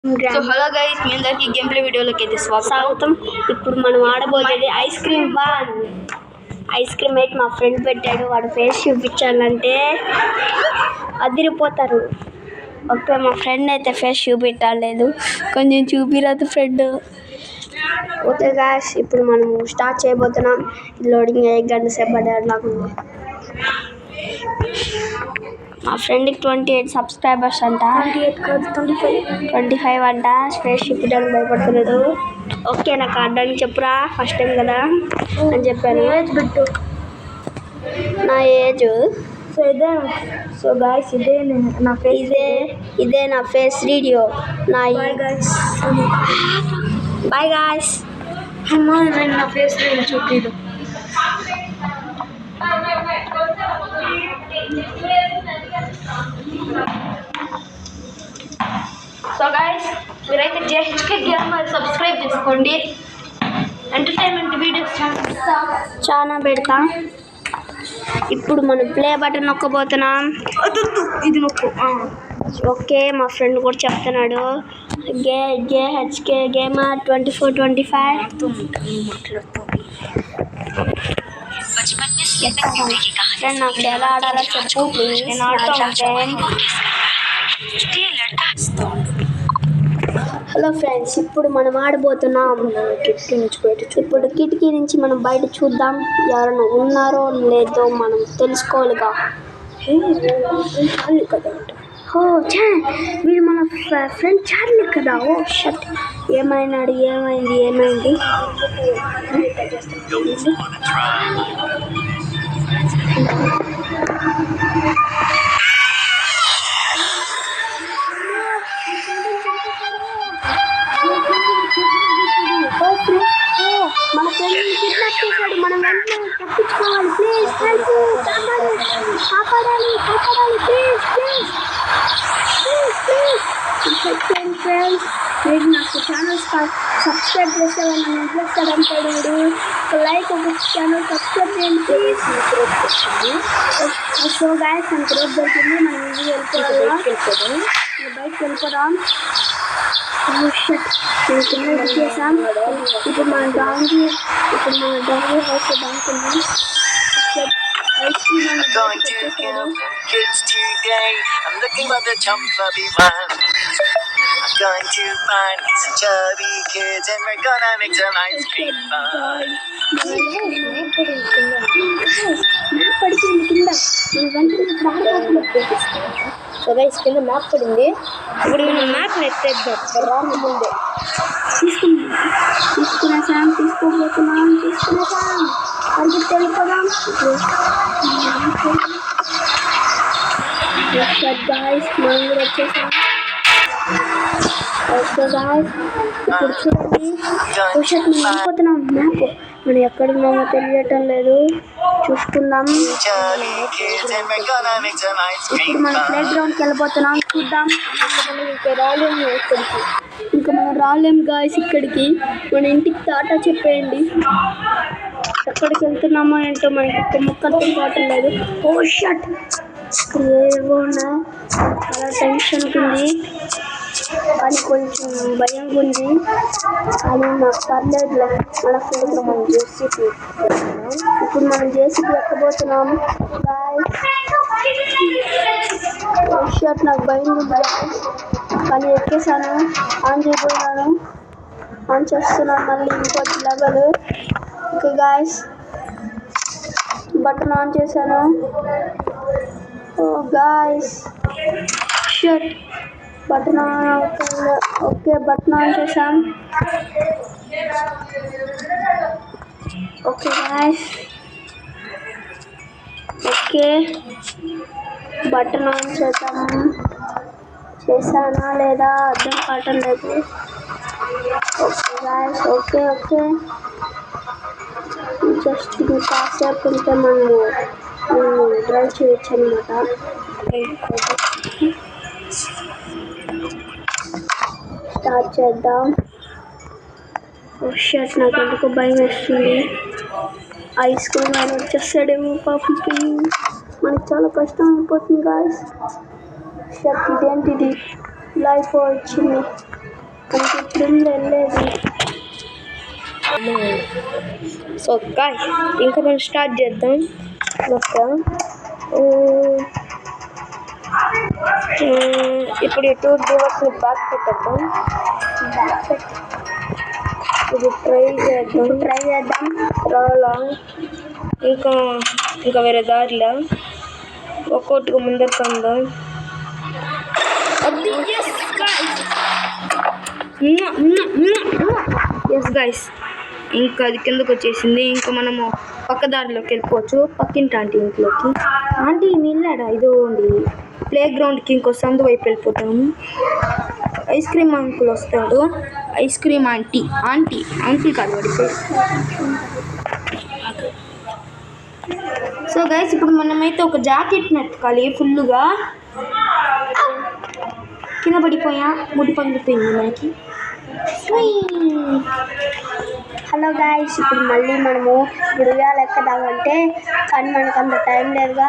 So hello guys, మీ అందరికి game play వీడియోలోకి అయితే స్వాగతం. ఇప్పుడు మనం ఆడబోయేది ice cream one. Ice cream అయితే మా ఫ్రెండ్ పెట్టాడు, వాడు ఫేస్ చూపించాలంటే అదిరిపోతారు. ఓకే, మా ఫ్రెండ్ అయితే ఫేస్ చూపించలేదు, కొంచెం చూపిరాదు ఫ్రెండ్. ఓకే గాయ్స్, ఇప్పుడు మనం స్టార్ట్ చేయబోతున్నాం. లోడింగ్ 1 గంట సేపు పడేలాగుంది. మా ఫ్రెండ్కి 28 సబ్స్క్రైబర్స్ అంట, 25 అంట. స్పేస్ చూపించడానికి భయపడుతున్నాడు. ఓకే, నాకు ఆడడానికి చెప్పురా, ఫస్ట్ టైం కదా అని చెప్పాను. నా ఏజ్ సో గాయ్స్, ఇదే నా ఫేస్ వీడియో. Bye guys. నా ఫేస్ చూపిడు. సో గాయ్స్, మీరైతే JHK గేమర్ సబ్స్క్రైబ్ చేసుకోండి. ఎంటర్టైన్మెంట్ వీడియోస్ చాలా పెడతా. ఇప్పుడు మనం ప్లే బటన్ నొక్కబోతున్నాం. ఇది నొక్కు. ఓకే, మా ఫ్రెండ్ కూడా చెప్తున్నాడు. JHK gamer 2425. ఫ్రెండ్, నాకు ఎలా ఆడాలో చెప్పు ప్లీజ్. నేను ఆడుతాను. హలో ఫ్రెండ్స్, ఇప్పుడు మనం ఆడబోతున్నాం. ఇప్పుడు కిటికీ నుంచి మనం బయట చూద్దాం, ఎవరైనా ఉన్నారో లేదో మనం తెలుసుకోవాలిగా. ఓ వీడు మన ఫ్రెండ్ చార్లీ కదా. ఓ షట్, ఏమైంది? మన ఫ్రెండ్ కిడ్నాప్ చేశాడు, మనం వెంటనే తప్పించుకోవాలి. ప్లీజ్ హెల్ప్, కాపాడాలి ప్లీజ్. ఫ్రెండ్స్, మీరు నాకు ఛానల్ సబ్స్క్రైబ్ చేసేవాళ్ళని ఇంట్రెస్టెడ్ అంటాడు. లైక్ ఒక ఛానల్ సబ్స్క్రైబ్ చేయండి ప్లీజ్. సో గాయ్స్, మనకు రోడ్ దొరికింది, మనం ఇది బయటకు వెళ్ళిపోదాం. చేసాం. ఇప్పుడు మన డాంగి హౌస్ డాంక్ ఉంది. Ice cream Going to kill kids today. I'm looking for the chubby ones. I'm going to find some chubby kids and we're gonna make some ice cream fun. So guys, కింద map పడింది. ఇప్పుడు మనం map ఎత్తేద్దాం. Wrong ముందే తీసుకునేసాం. పరిగెత్తి వెళ్ళిపోదాం. Guys, మనం కూడా వచ్చేసాం. ఓకే గాయ్స్, ఇప్పుడు చూడండి. మనం వెళ్ళిపోతున్నాం. మ్యాప్ మనం ఎక్కడున్నామో తెలియటం లేదు, చూసుకుందాం. ఇప్పుడు మనం ప్లే గ్రౌండ్కి వెళ్ళిపోతున్నాం, చూద్దాం. ఇంకా మనం రాలేం గాయ్స్ ఇక్కడికి. మన ఇంటికి టాటా చెప్పేయండి. ఎక్కడికి వెళ్తున్నామో ఏంటో మనకి ఒక్క ముక్క అర్థం కావటం లేదు. ఓ షట్, ఏవో ఉన్నాయి. చాలా టెన్షన్ ఉంది, కానీ కొంచెం భయం ఉంది. కానీ నాకు పర్లేదులే. మన ఫ్రెండ్ మనం జేసీపీ, ఇప్పుడు మనం జేసీపీ ఎక్కబోతున్నాం. షట్, నాకు భయం ఉంది కానీ ఎక్కేసాను. ఆన్ చేయబోయాను, ఆన్ చేస్తున్నాను మళ్ళీ ఇంకోటి level. Okay guys, button on చేశాను. ఓ గాయ్స్, షట్, బటన్ ఆన్ అవుతుంది. ఓకే, బటన్ ఆన్ చేశాం. Okay guys, okay, button on చేశానా లేదా అర్థం కావటం లేదు. ఓకే గాయ్స్, ఓకే జస్ట్ కాసేపు ఉంటే మనము డ్రైవ్ చేయొచ్చు అనమాట. స్టార్ట్ చేద్దాం. షట్, నాకు ఎందుకు భయం వేస్తుంది. ఐస్ క్రీమ్ ఆయన వచ్చేస్తాడేమో పాపకి. మనకి చాలా కష్టం అయిపోతుంది గాయ్స్. షట్, ఇదేంటిది? లైఫ్ వచ్చింది మనకి ఇప్పుడు వెళ్ళలేదు. సో గాయ్స్ ఇంకా మనం స్టార్ట్ చేద్దాం. ఇప్పుడు ఈ 2 డ్రైవర్స్ని బ్యాక్ పెట్టేద్దాం. ఇది ట్రై చేద్దాం. రాలా ఇంకా వేరే దారిలా ఒక్కొక్కటిగా ముందరికి అందాం. ఎస్ గైస్ ఇంకా అది కిందకు వచ్చేసింది. ఇంకా మనము పక్క దారిలోకి వెళ్ళిపోవచ్చు, పక్కింటి ఆంటీ ఇంట్లోకి. ఆంటీ మీ ఇల్లాడా? ఇదో అండి ప్లే గ్రౌండ్కి ఇంకో సందు వైపు వెళ్ళిపోతాము. ఐస్ క్రీమ్ అంకుల్ వస్తాడు. ఐస్ క్రీమ్ ఆంటీ అంకుల్ కాదు పడితే. సో గైస్ ఇప్పుడు మనమైతే ఒక జాకెట్ నెట్టుకోవాలి ఫుల్గా. కింద పడిపోయా, ముడి పగిలిపోయింది మనకి. హలో గాయ్స్, ఇప్పుడు మళ్ళీ మనము ఉయ్యాలు ఎక్కదామంటే కానీ మనకు అంత టైం లేదుగా.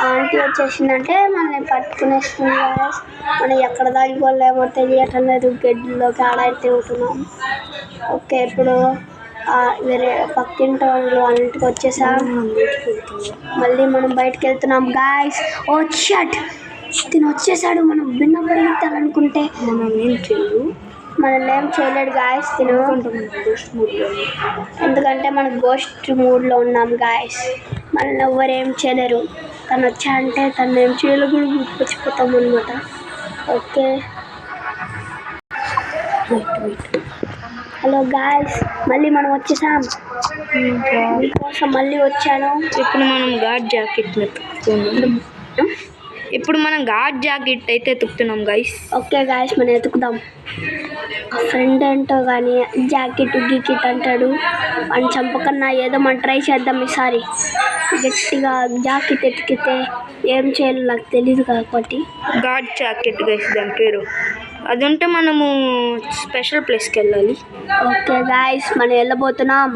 ఆంటీ వచ్చేసిందంటే మనల్ని పట్టుకునేస్తుంది గాయ్స్. మనం ఎక్కడ దాగిపోలేమో తెలియటం లేదు, గడ్డిలోకి ఆడైతే ఉంటున్నాం. ఓకే ఇప్పుడు వేరే పక్కింటి వాళ్ళు ఇంటికి వచ్చేసాం. మళ్ళీ మనం బయటకు వెళ్తున్నాం గాయ్స్. ఓ షట్, తిని వచ్చేసాడు. మనం భిన్న పరిగెత్తాలనుకుంటే మనల్ని ఏం చేయలేడు గాయస్ తిను, ఎందుకంటే మనం గోస్ట్ మూడ్లో ఉన్నాం గాయస్. మనల్ని ఎవ్వరు ఏం చేయలేరు. తను వచ్చా అంటే తను ఏం చేయలేదు కూడా గుర్తుకొచ్చిపోతాం అనమాట. ఓకే హలో గాయస్, మళ్ళీ మనం వచ్చేసాం. మీకోసం మళ్ళీ వచ్చాను. ఇప్పుడు మనం గార్డ్ జాకెట్ అయితే ఎత్తుకుతున్నాం గైస్. ఓకే గాయస్, మనం ఎత్తుకుదాం. ఆ ఫ్రెండ్ ఏంటో కానీ జాకెట్ గికెట్ అంటాడు. అని చంపకన్నా ఏదో మనం ట్రై చేద్దాం ఈసారి. గట్టిగా జాకెట్ ఎత్తికితే ఏం చేయాలో నాకు తెలియదు కాబట్టి గార్డ్ జాకెట్ గైస్ దాని పేరు. అది ఉంటే మనము స్పెషల్ ప్లేస్కి వెళ్ళాలి. ఓకే గాయస్, మనం వెళ్ళబోతున్నాం.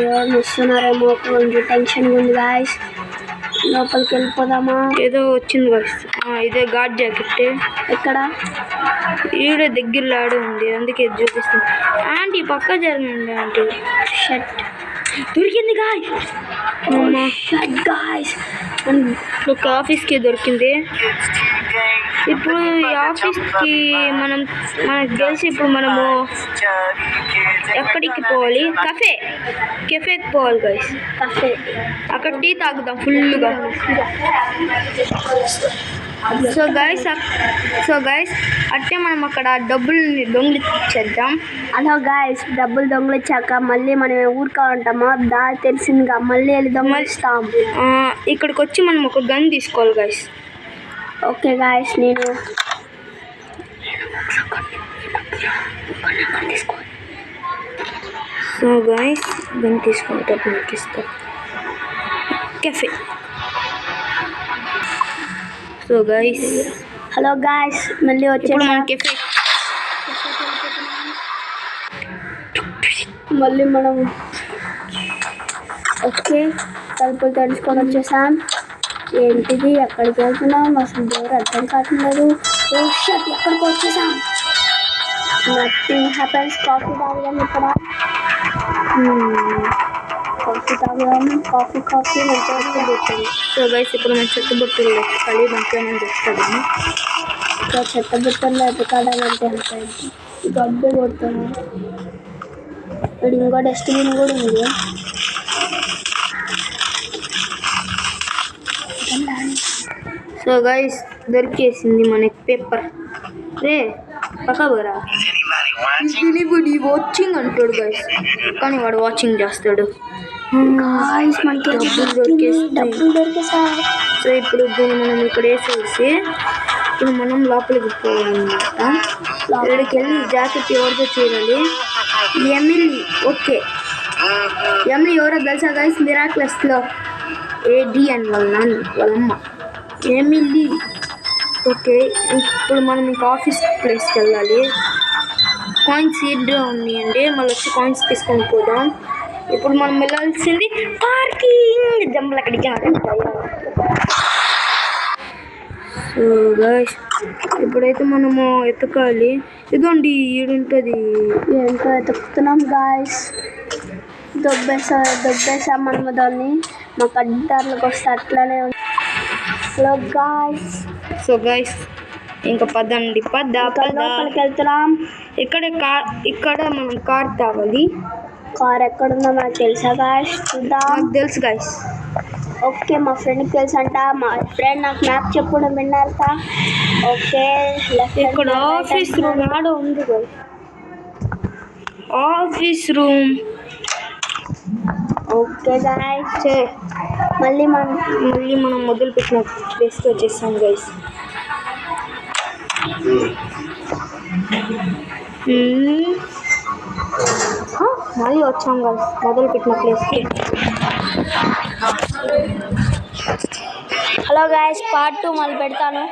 ఎవరు ఇస్తున్నారేమో కొంచెం టెన్షన్గా ఉంది గాయస్. లోపలికి వెళ్ళిపోదామా? ఏదో వచ్చింది గైస్, ఇదే గార్డ్ జాకెట్. ఎక్కడ? ఈడే దగ్గరలో ఆడే ఉంది, అందుకే చూపిస్తుంది. ఆంటీ పక్క జరిగింది. ఆంటీ షర్ట్ దొరికింది గాయస్. షర్ట్ గాయస్, ఒక ఆఫీస్కి దొరికింది. ఇప్పుడు ఈ ఆఫీస్కి మనకు తెలిసి ఇప్పుడు మనము ఎక్కడికి పోవాలి? కెఫేకి పోవాలి గైస్. కఫే, అక్కడ టీ తాగుదాం ఫుల్గా. సో గైస్ అట్టే మనం అక్కడ డబ్బుల్ని దొంగిలించేద్దాం. హలో గాయస్, డబ్బులు దొంగిలించాక మళ్ళీ మనం ఊరుకా ఉంటామా? దారి తెలిసిందిగా మళ్ళీ వెళ్ళి దొంగిలిస్తాం. ఇక్కడికి వచ్చి మనం ఒక గన్ తీసుకోవాలి గైస్. ఓకే గాయస్, నేను సో గైస్ గన్ తీసుకుంటప్పుడు ఎక్కిస్తాం cafe. So guys hello guys, మళ్ళీ వచ్చేసి మన కెఫే. మళ్ళీ మనం ఓకే తలుపులు తెలుసుకొని వచ్చేసాం. ఏంటిది, ఎక్కడికి వెళ్తున్నాం అసలు ఎవరు అర్థం కావట్లేదు. ఎక్కడికి వచ్చేసాం. Nothing happens. కాఫీ తాగుదాం ఇక్కడ. కాఫీ మంచిగా దొరుకుతుంది. సో గైస్ ఇప్పుడు మన చెత్త బుట్టలు ఖాళీ మంచిగా దొరుకుతాము. ఇంకా చెత్త బుట్టల్లో ఎదుకాడాలంటే ఎంత గడ్డ కొడుతుంది. ఇక్కడ ఇంకో డస్ట్బిన్ కూడా ఉంది. సో గైస్ దొరికేసింది మనకి పేపర్. రే పక్కబరా, ఎనీబడి వాచింగ్ అంటాడు గైస్, కానీ వాడు వాచింగ్ చేస్తాడు. డబ్బులు దొరికేసాయి. సో ఇప్పుడు దీన్ని మనం ఇక్కడ వేసేసి ఇప్పుడు మనం లోపలికి పోవాలన్నమాట. ఇక్కడికి వెళ్ళి జాకెట్ ఎవరితో చేయాలి? ఎమిలీ. ఓకే, ఎమిలీ ఎవరో తెలుసా గైస్? మిరాక్లెస్లో ఏడి అని వాళ్ళమ్మ ఎమిలీ. ఓకే ఇప్పుడు మనం ఇంకా ఆఫీస్ ప్లేస్కి వెళ్ళాలి. కాయిన్స్ ఈడ్గా ఉన్నాయండి, మళ్ళీ వచ్చి కాయిన్స్ తీసుకొని పోదాం. ఇప్పుడు మనం వెళ్ళాల్సింది పార్కింగ్. జంబలక్కడికి సో గైస్ ఇప్పుడైతే మనము ఎతకాలి. ఇదండి ఈడుంటుంది. ఏంటో వెతుకుతున్నాం గాయస్. దొబ్బేసాం మనము దాన్ని. మాకు అడ్డార్లకు వస్తే అట్లానే ఉంది. Hello guys. సో గైస్ ఇంకా పదండి, లోపలికి వెళ్తున్నాం. ఇక్కడ మనం కార్ తావాలి. కార్ ఎక్కడుందో మనకు తెలుసా గాయస్? చూద్దాం. నాకు తెలుసు గైస్. ఓకే, మా ఫ్రెండ్కి తెలుసు అంట. మా ఫ్రెండ్ నాకు మ్యాప్ చెప్పడం విన్నారట. ఓకే, ఇక్కడ ఆఫీస్ రూమ్ ఆడ ఉంది guys. Office room. Okay guys, మళ్ళీ మనం మొదలుపెట్టిన ప్లేస్కి వచ్చేసాం గైస్. మళ్ళీ వచ్చాం గైస్ మొదలుపెట్టిన ప్లేస్కి. హలో గాయస్, పార్ట్ 2 మళ్ళీ పెడతాను.